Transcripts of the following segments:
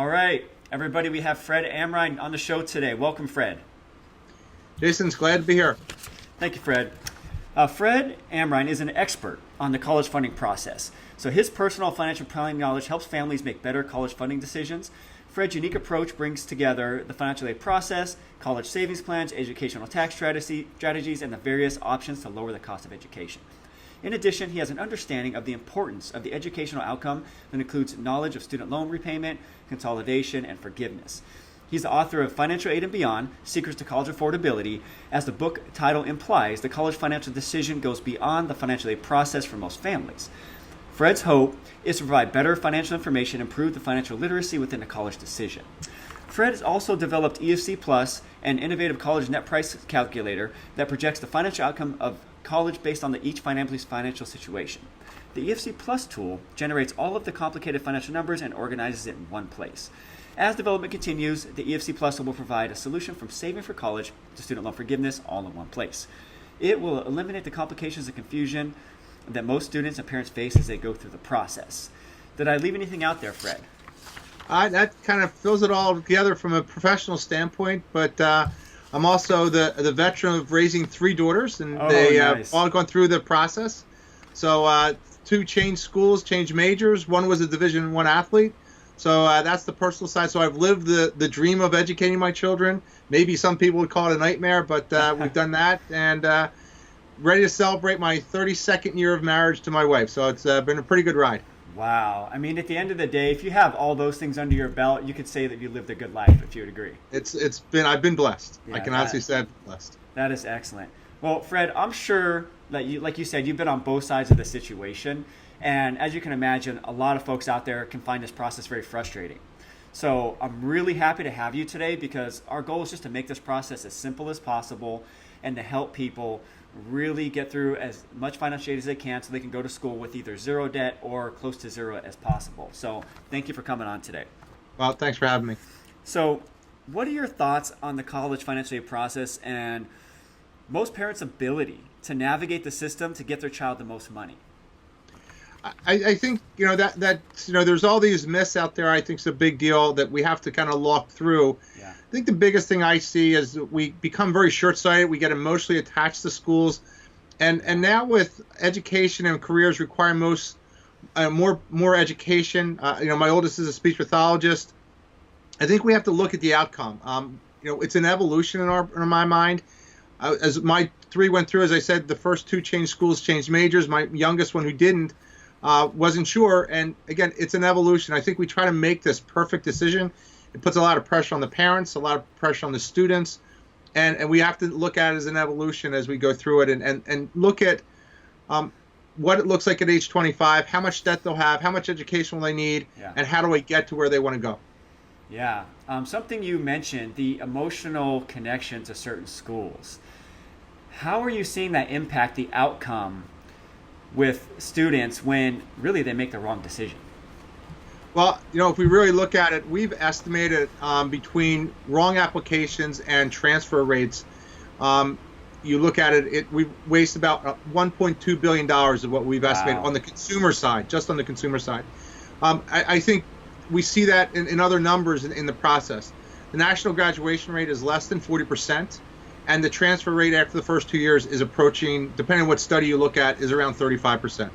All right, everybody, we have Fred Amrein on the show today. Welcome, Fred. Jason's glad to be here. Thank you, Fred. Fred Amrein is an expert on the college funding process. So his personal financial planning knowledge helps families make better college funding decisions. Fred's unique approach brings together the financial aid process, college savings plans, educational tax strategies, and the various options to lower the cost of education. In addition, he has an understanding of the importance of the educational outcome that includes knowledge of student loan repayment, consolidation, and forgiveness. He's the author of Financial Aid and Beyond, Secrets to College Affordability. As the book title implies, the college financial decision goes beyond the financial aid process for most families. Fred's hope is to provide better financial information and improve the financial literacy within the college decision. Fred has also developed EFC Plus, an innovative college net price calculator that projects the financial outcome of college based on each family's financial situation. The EFC Plus tool generates all of the complicated financial numbers and organizes it in one place. As development continues, the EFC Plus will provide a solution from saving for college to student loan forgiveness all in one place. It will eliminate the complications and confusion that most students and parents face as they go through the process. Did I leave anything out there, Fred? That kind of fills it all together from a professional standpoint, but I'm also the veteran of raising 3 daughters, and they nice. All gone through the process. So 2 changed schools, changed majors. One was a Division I athlete. So that's the personal side. So I've lived the dream of educating my children. Maybe some people would call it a nightmare, but we've done that, and ready to celebrate my 32nd year of marriage to my wife. So it's been a pretty good ride. Wow. I mean, at the end of the day, if you have all those things under your belt, you could say that you lived a good life, if you would agree. I've been blessed. Yeah, I can honestly say I've been blessed. That is excellent. Well, Fred, I'm sure that you, like you said, you've been on both sides of the situation. And as you can imagine, a lot of folks out there can find this process very frustrating. So I'm really happy to have you today because our goal is just to make this process as simple as possible and to help people really get through as much financial aid as they can so they can go to school with either zero debt or close to zero as possible. So thank you for coming on today. Well, thanks for having me. So what are your thoughts on the college financial aid process and most parents' ability to navigate the system to get their child the most money? I think that there's all these myths out there. I think it's a big deal that we have to kind of walk through. Yeah. I think the biggest thing I see is we become very short-sighted. We get emotionally attached to schools, and now with education and careers requiring more education. My oldest is a speech pathologist. I think we have to look at the outcome. It's an evolution in my mind. As my 3 went through, as I said, the first 2 changed schools, changed majors. My youngest one, who didn't, wasn't sure. And again, it's an evolution. I think we try to make this perfect decision. It puts a lot of pressure on the parents, a lot of pressure on the students. And we have to look at it as an evolution as we go through it and look at what it looks like at age 25, how much debt they'll have, how much education will they need, and how do I get to where they want to go. Yeah. Something you mentioned, the emotional connection to certain schools. How are you seeing that impact the outcome with students when really they make the wrong decision? Well, if we really look at it, we've estimated between wrong applications and transfer rates. You look at it, we waste about $1.2 billion of what we've estimated on the consumer side, just on the consumer side. I think we see that in other numbers in the process. The national graduation rate is less than 40%. And the transfer rate after the first 2 years is approaching, depending on what study you look at, is around 35%,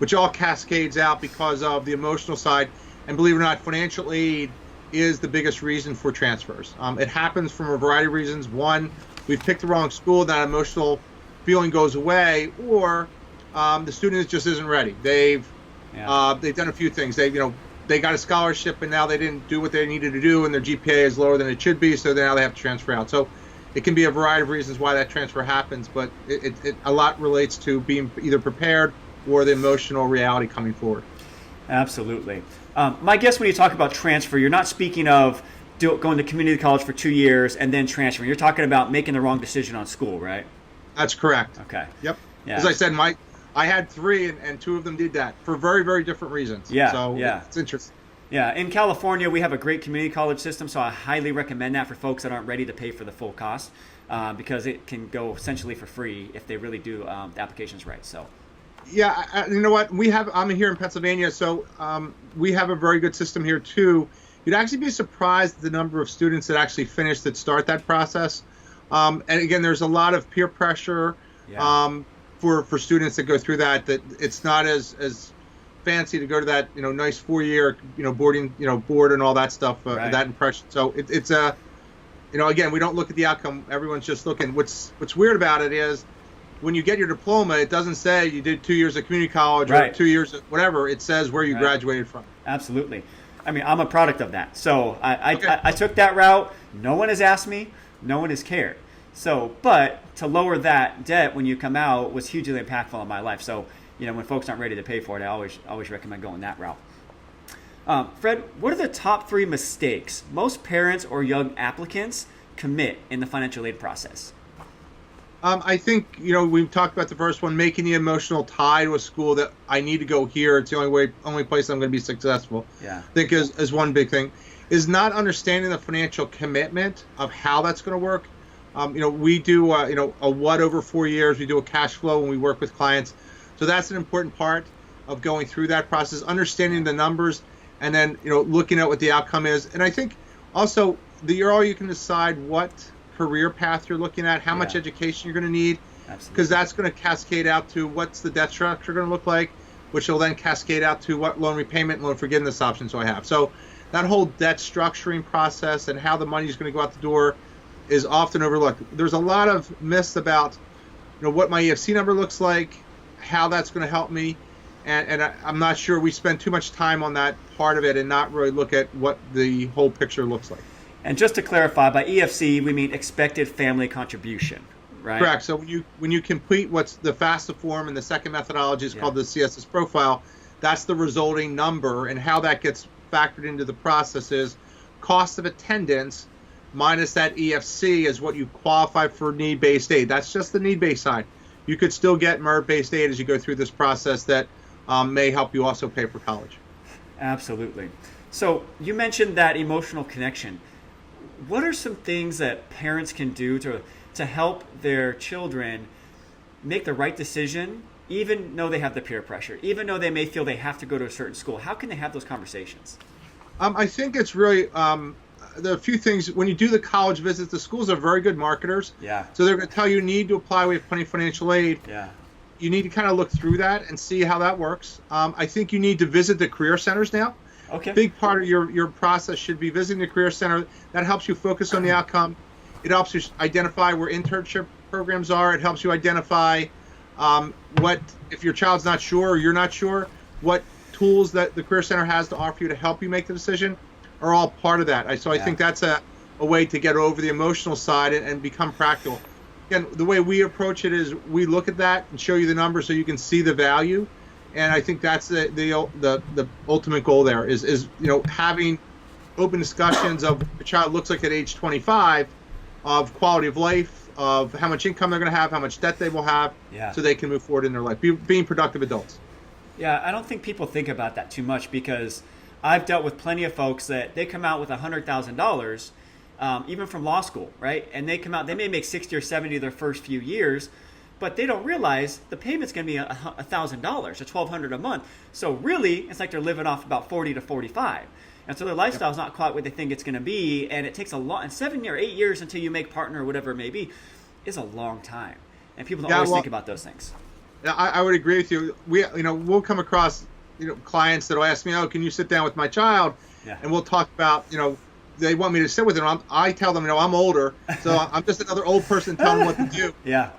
which all cascades out because of the emotional side. And believe it or not, financial aid is the biggest reason for transfers. It happens from a variety of reasons. One, we've picked the wrong school, that emotional feeling goes away, or the student just isn't ready. They've done a few things. They got a scholarship and now they didn't do what they needed to do, and their GPA is lower than it should be, so now they have to transfer out. So it can be a variety of reasons why that transfer happens, but it a lot relates to being either prepared or the emotional reality coming forward. Absolutely. My guess when you talk about transfer, you're not speaking of going to community college for 2 years and then transferring. You're talking about making the wrong decision on school, right? That's correct. Okay. Yep. Yeah. As I said, I had 3 and 2 of them did that for very, very different reasons. Yeah. So yeah. It's interesting. Yeah, in California, we have a great community college system, so I highly recommend that for folks that aren't ready to pay for the full cost because it can go essentially for free if they really do the applications right. So, yeah, you know what? I'm here in Pennsylvania, so we have a very good system here too. you'd actually be surprised at the number of students that actually finish that start that process. And again, there's a lot of peer pressure for students that go through that it's not as fancy to go to that nice 4-year boarding board and all that stuff, that impression. So it's a again, we don't look at the outcome. Everyone's just looking. What's weird about it is when you get your diploma, it doesn't say you did 2 years of community college or 2 years of whatever. It says where you graduated from. Absolutely. I mean, I'm a product of that. So I took that route. No one has asked me. No one has cared. So, but to lower that debt when you come out was hugely impactful in my life. So, when folks aren't ready to pay for it, I always recommend going that route. Fred, what are the top 3 mistakes most parents or young applicants commit in the financial aid process? I think, we've talked about the first one, making the emotional tie to a school that I need to go here. It's the only place I'm going to be successful. Yeah. I think is one big thing, is not understanding the financial commitment of how that's going to work. We do, a what over 4 years. We do a cash flow when we work with clients. So that's an important part of going through that process, understanding the numbers, and then, looking at what the outcome is. And I think also the year you can decide what career path you're looking at, how much education you're going to need, because that's going to cascade out to what's the debt structure going to look like, which will then cascade out to what loan repayment and loan forgiveness options do I have. So that whole debt structuring process and how the money is going to go out the door is often overlooked. There's a lot of myths about what my EFC number looks like, how that's going to help me, and I'm not sure we spend too much time on that part of it and not really look at what the whole picture looks like. And just to clarify, by EFC we mean expected family contribution, right? Correct. So when you complete what's the FAFSA form, and the second methodology is called the CSS profile, that's the resulting number, and how that gets factored into the process is cost of attendance minus that EFC is what you qualify for need-based aid. That's just the need-based side. You could still get merit-based aid as you go through this process that may help you also pay for college. Absolutely. So you mentioned that emotional connection. What are some things that parents can do to help their children make the right decision, even though they have the peer pressure, even though they may feel they have to go to a certain school? How can they have those conversations? I think it's really there are a few things. When you do the college visits, the schools are very good marketers. Yeah. So they're going to tell you need to apply. We have plenty of financial aid. Yeah. You need to kind of look through that and see how that works. I think you need to visit the career centers now. Okay. Big part of your process should be visiting the career center. That helps you focus on the outcome. It helps you identify where internship programs are. It helps you identify what, if your child's not sure or you're not sure, what tools that the career center has to offer you to help you make the decision are all part of that. So I think that's a way to get over the emotional side and become practical. Again, the way we approach it is we look at that and show you the numbers so you can see the value. And I think that's the ultimate goal there is having open discussions of the child looks like at age 25 of quality of life, of how much income they're going to have, how much debt they will have, so they can move forward in their life, being productive adults. Yeah, I don't think people think about that too much, because I've dealt with plenty of folks that they come out with $100,000, even from law school, right? And they come out, they may make 60 or 70 their first few years, but they don't realize the payment's going to be $1,000 or $1,200 a month. So really, it's like they're living off about 40 to 45. And so their lifestyle's not quite what they think it's going to be, and it takes a lot. And 7 or 8 years until you make partner or whatever it may be is a long time. And people don't always think about those things. I would agree with you. We'll come across clients that'll ask me, "Oh, can you sit down with my child?" Yeah. And we'll talk about they want me to sit with them. I tell them, I'm older, so I'm just another old person telling them what to do. Yeah.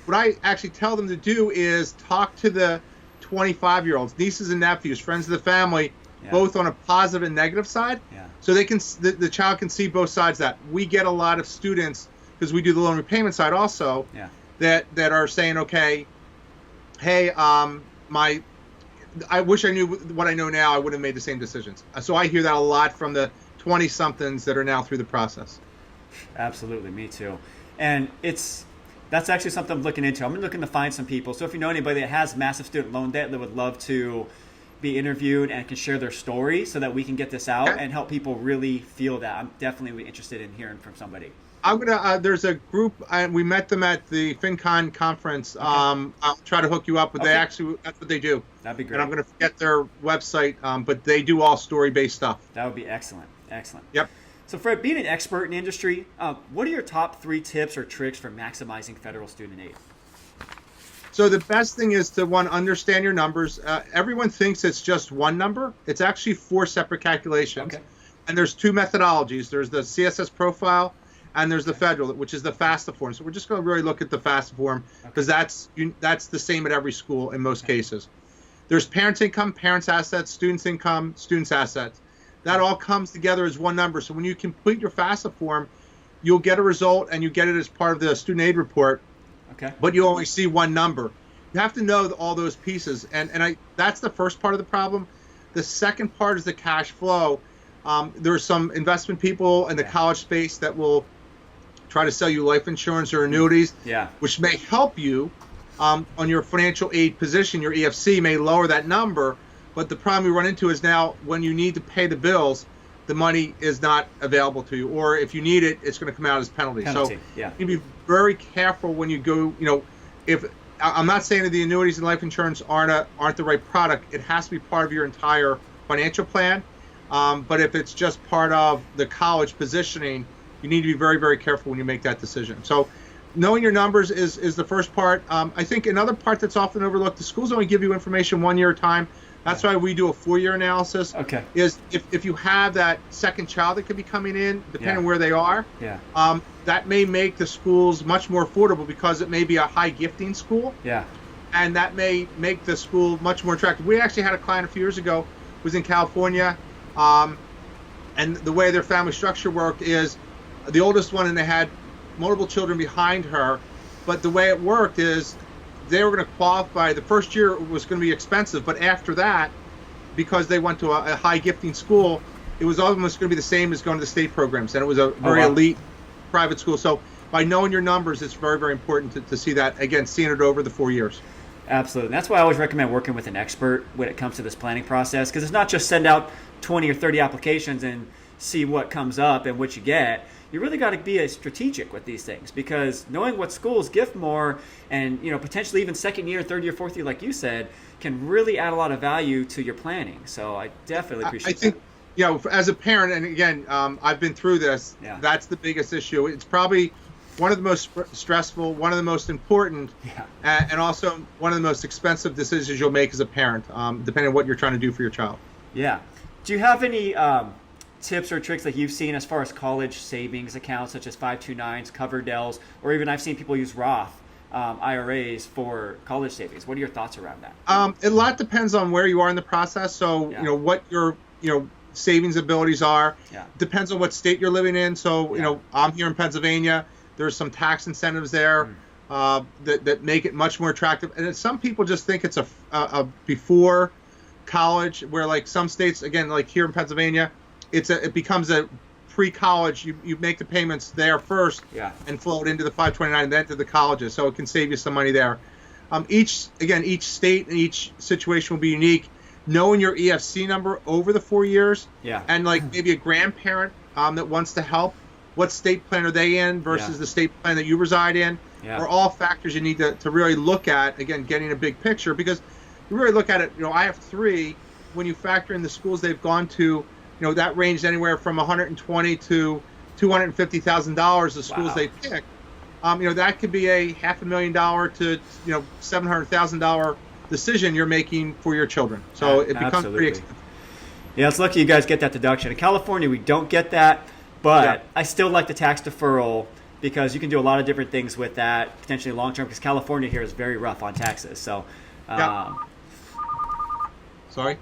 What I actually tell them to do is talk to the 25-year-olds, nieces and nephews, friends of the family, both on a positive and negative side, so they can the child can see both sides of that. We get a lot of students, because we do the loan repayment side also, that are saying, okay, hey, I wish I knew what I know now. I would have made the same decisions. So I hear that a lot from the 20-somethings that are now through the process. Absolutely, me too. And that's actually something I'm looking into. I'm looking to find some people. So if you know anybody that has massive student loan debt that would love to be interviewed and can share their story so that we can get this out and help people really feel that, I'm definitely interested in hearing from somebody. I'm gonna. There's a group, and we met them at the FinCon conference. Okay. I'll try to hook you up, but that's what they do. That'd be great. And I'm gonna forget their website, but they do all story-based stuff. That would be excellent. Excellent. Yep. So Fred, being an expert in the industry, what are your top 3 tips or tricks for maximizing federal student aid? So the best thing is to, one, understand your numbers. Everyone thinks it's just one number. It's actually 4 separate calculations. Okay. And there's 2 methodologies. There's the CSS profile and there's the federal, which is the FAFSA form. So we're just going to really look at the FAFSA form because that's the same at every school in most cases. There's parents' income, parents' assets, students' income, students' assets. That all comes together as one number. So when you complete your FAFSA form, you'll get a result and you get it as part of the student aid report. Okay. But you only see one number. You have to know all those pieces, and that's the first part of the problem. The second part is the cash flow. There's some investment people in the college space that will try to sell you life insurance or annuities, which may help you on your financial aid position. Your EFC may lower that number, but the problem you run into is now when you need to pay the bills, the money is not available to you, or if you need it, it's going to come out as penalty. So you be very careful when you go. If I'm not saying that the annuities and life insurance aren't the right product, it has to be part of your entire financial plan. But if it's just part of the college positioning, you need to be very, very careful when you make that decision. So knowing your numbers is the first part. I think another part that's often overlooked, the schools only give you information 1 year at a time. That's why we do a 4-year analysis. Okay. Is if you have that second child that could be coming in, depending on where they are, that may make the schools much more affordable because it may be a high gifting school. Yeah. And that may make the school much more attractive. We actually had a client a few years ago who was in California, and the way their family structure worked is the oldest one, and they had multiple children behind her, but the way it worked is they were going to qualify. The first year was going to be expensive, but after that, because they went to a high gifting school, it was almost going to be the same as going to the state programs, and it was a very elite private school. So by knowing your numbers, it's very, very important to see that, again, seeing it over the 4 years. Absolutely. And that's why I always recommend working with an expert when it comes to this planning process, because it's not just send out 20 or 30 applications and see what comes up and what you get. You really got to be strategic with these things, because knowing what schools gift more and potentially even second year, third year, fourth year, like you said, can really add a lot of value to your planning. So I definitely appreciate that. I think, as a parent, and again, I've been through this, that's the biggest issue. It's probably one of the most stressful, one of the most important, and also one of the most expensive decisions you'll make as a parent, depending on what you're trying to do for your child. Yeah. Do you have any tips or tricks that you've seen as far as college savings accounts, such as 529s, Coverdell's, or even I've seen people use Roth IRAs for college savings? What are your thoughts around that? A lot depends on where you are in the process. So, what your, savings abilities are. Depends on what state you're living in. So, I'm here in Pennsylvania. There's some tax incentives there that make it much more attractive. And some people just think it's a before college, where like some states, again, like here in Pennsylvania, it becomes a pre-college. You make the payments there first and flow it into the 529 and then to the colleges. So it can save you some money there. Each state and each situation will be unique. Knowing your EFC number over the 4 years, and like maybe a grandparent that wants to help, what state plan are they in versus the state plan that you reside in, are all factors you need to really look at. Again, getting a big picture, because you really look at it. I have 3. When you factor in the schools they've gone to, that ranged anywhere from $120,000 to $250,000. The schools they pick, that could be a $500,000 to $700,000 decision you're making for your children. So it becomes pretty expensive. Yeah, it's lucky you guys get that deduction. In California, we don't get that, but I still like the tax deferral, because you can do a lot of different things with that, potentially long term, because California here is very rough on taxes. So, sorry.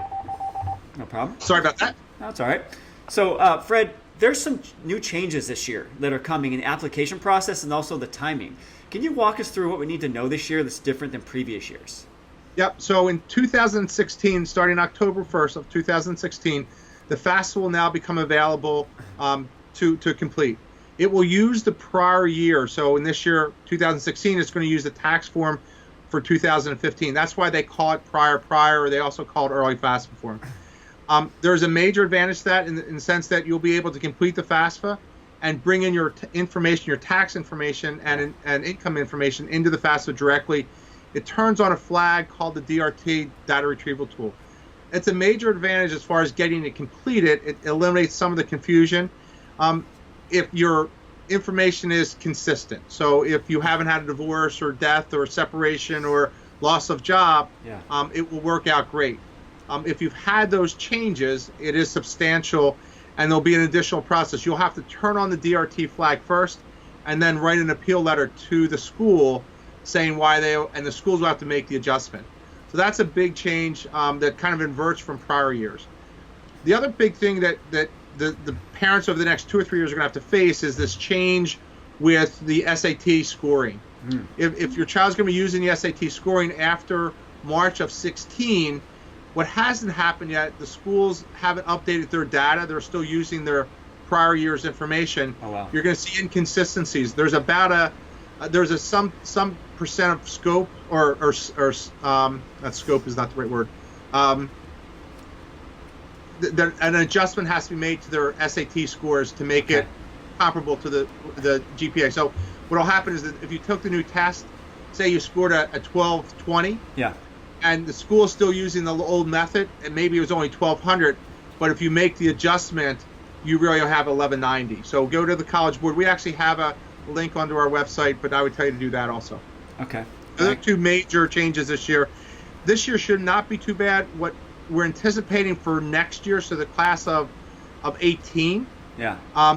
No problem. Sorry about that. That's all right. So, Fred, there's some new changes this year that are coming in the application process and also the timing. Can you walk us through what we need to know this year that's different than previous years? Yep. So in 2016, starting October 1st of 2016, the FAFSA will now become available to complete. It will use the prior year. So in this year, 2016, it's going to use the tax form for 2015. That's why they call it prior, or they also call it early FAFSA form. There's a major advantage to that in the sense that you'll be able to complete the FAFSA and bring in your information, your tax information and income information into the FAFSA directly. It turns on a flag called the DRT, data retrieval tool. it's a major advantage as far as getting it completed. It eliminates some of the confusion. If your information is consistent, so if you haven't had a divorce or death or separation or loss of job, it will work out great. If you've had those changes, it is substantial, and there'll be an additional process. You'll have to turn on the DRT flag first, and then write an appeal letter to the school saying why and the schools will have to make the adjustment. So that's a big change that kind of inverts from prior years. The other big thing that the parents over the next 2 or 3 years are going to have to face is this change with the SAT scoring. If your child's going to be using the SAT scoring after March of 16, what hasn't happened yet, the schools haven't updated their data. They're still using their prior year's information. Oh, wow. You're going to see inconsistencies. There's some percent of scope or that scope is not the right word. An adjustment has to be made to their SAT scores to make it comparable to the GPA. So what will happen is that if you took the new test, say you scored a 1220, and the school is still using the old method, and maybe it was only 1200, but if you make the adjustment, you really have 1190. So go to the College Board. We actually have a link onto our website, but I would tell you to do that also. Okay. Those are two major changes this year. This year should not be too bad. What we're anticipating for next year, so the class of 18,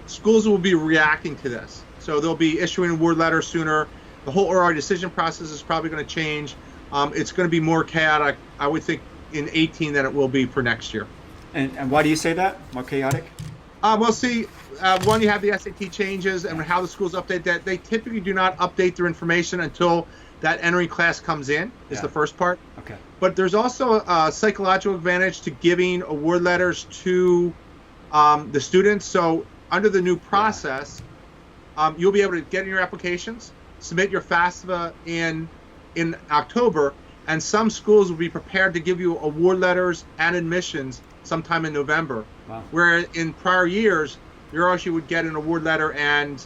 schools will be reacting to this. So they'll be issuing award letters sooner. The whole ORI decision process is probably going to change. It's going to be more chaotic, I would think, in 18 than it will be for next year. And why do you say that? More chaotic? We'll see. One, you have the SAT changes and how the schools update that. They typically do not update their information until that entering class comes in, is the first part. Okay. But there's also a psychological advantage to giving award letters to the students. So under the new process, you'll be able to get in your applications, submit your FAFSA in October, and some schools will be prepared to give you award letters and admissions sometime in November. Wow. Where in prior years, you actually would get an award letter and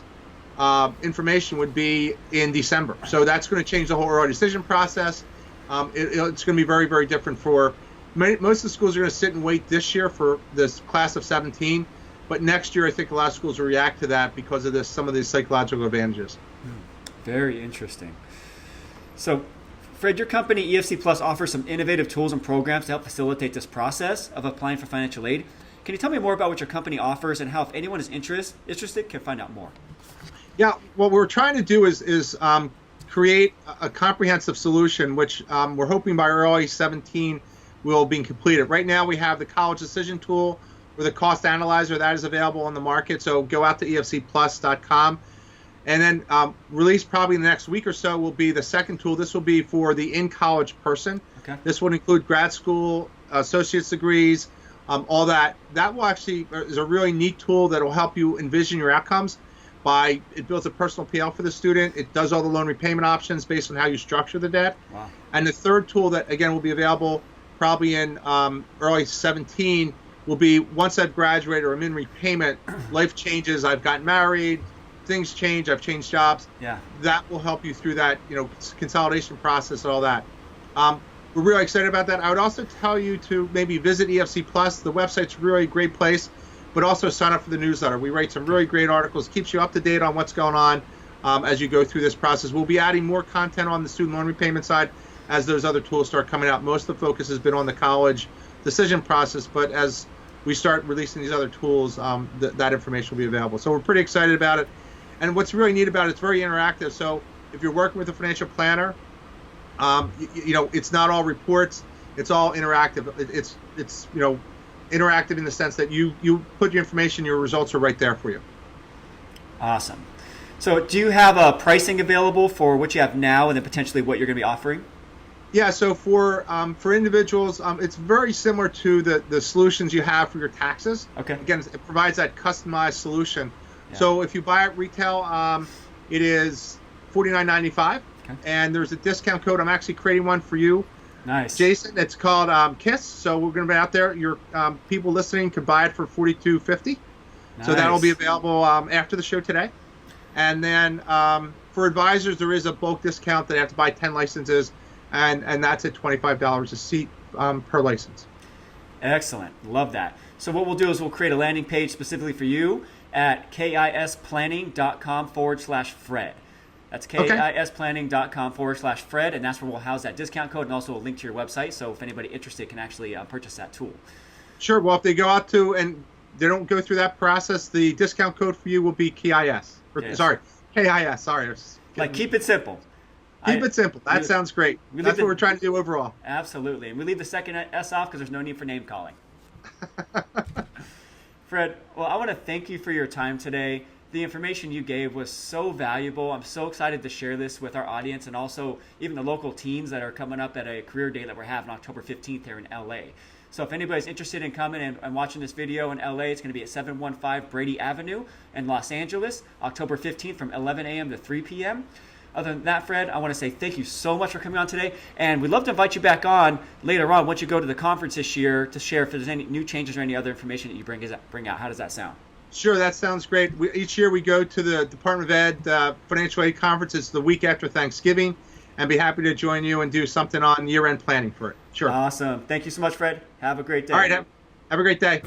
information would be in December. So that's going to change the whole ORI decision process. It's going to be very, very different for most of the schools are going to sit and wait this year for this class of 17. But next year, I think a lot of schools will react to that because of some of these psychological advantages. Very interesting. So, Fred, your company, EFC Plus, offers some innovative tools and programs to help facilitate this process of applying for financial aid. Can you tell me more about what your company offers and how, if anyone is interested, can find out more? Yeah, what we're trying to do is create a comprehensive solution, which we're hoping by early 17 will be completed. Right now, we have the college decision tool with a cost analyzer that is available on the market. So go out to efcplus.com. And then released probably in the next week or so will be the second tool. This will be for the in-college person. Okay. This would include grad school, associate's degrees, all that. That will actually is a really neat tool that will help you envision your outcomes. It builds a personal PL for the student. It does all the loan repayment options based on how you structure the debt. Wow. And the third tool that, again, will be available probably in early 17 will be once I've graduated or I'm in repayment, life changes, I've gotten married, things change, I've changed jobs. Yeah. That will help you through that, consolidation process and all that. We're really excited about that. I would also tell you to maybe visit EFC Plus. The website's really a great place, but also sign up for the newsletter. We write some really great articles, keeps you up to date on what's going on as you go through this process. We'll be adding more content on the student loan repayment side as those other tools start coming out. Most of the focus has been on the college decision process, but as we start releasing these other tools, that information will be available. So we're pretty excited about it. And what's really neat about it, it's very interactive. So if you're working with a financial planner, it's not all reports, it's all interactive. It's interactive in the sense that you put your information, your results are right there for you. Awesome. So do you have pricing available for what you have now and then potentially what you're going to be offering? Yeah, so for individuals, it's very similar to the solutions you have for your taxes. Okay. Again, it provides that customized solution. Yeah. So if you buy at retail, it is $49.95, and there's a discount code. I'm actually creating one for you. Nice. Jason, it's called KISS. So we're going to be out there. Your people listening can buy it for $42.50. Nice. So that'll be available after the show today. And then for advisors, there is a bulk discount. They have to buy 10 licenses, and that's at $25 a seat per license. Excellent. Love that. So what we'll do is we'll create a landing page specifically for you at kisplanning.com/Fred. That's kisplanning.com/Fred, and that's where we'll house that discount code and also a link to your website. So if anybody interested can actually purchase that tool. Sure. Well, if they go out to and they don't go through that process, the discount code for you will be KIS. Sorry, KIS. Sorry. Like, keep it simple. Keep it simple. That sounds great. That's what we're trying to do overall. Absolutely. And we leave the second S off because there's no need for name calling. Fred, well, I want to thank you for your time today. The information you gave was so valuable. I'm so excited to share this with our audience and also even the local teams that are coming up at a career day that we're having October 15th here in LA. So if anybody's interested in coming and watching this video in LA, it's going to be at 715 Brady Avenue in Los Angeles, October 15th from 11 a.m. to 3 p.m. Other than that, Fred, I want to say thank you so much for coming on today. And we'd love to invite you back on later on once you go to the conference this year to share if there's any new changes or any other information that you bring out. How does that sound? Sure, that sounds great. Each year we go to the Department of Ed Financial Aid Conference. It's the week after Thanksgiving. And be happy to join you and do something on year-end planning for it. Sure. Awesome. Thank you so much, Fred. Have a great day. All right. Have a great day.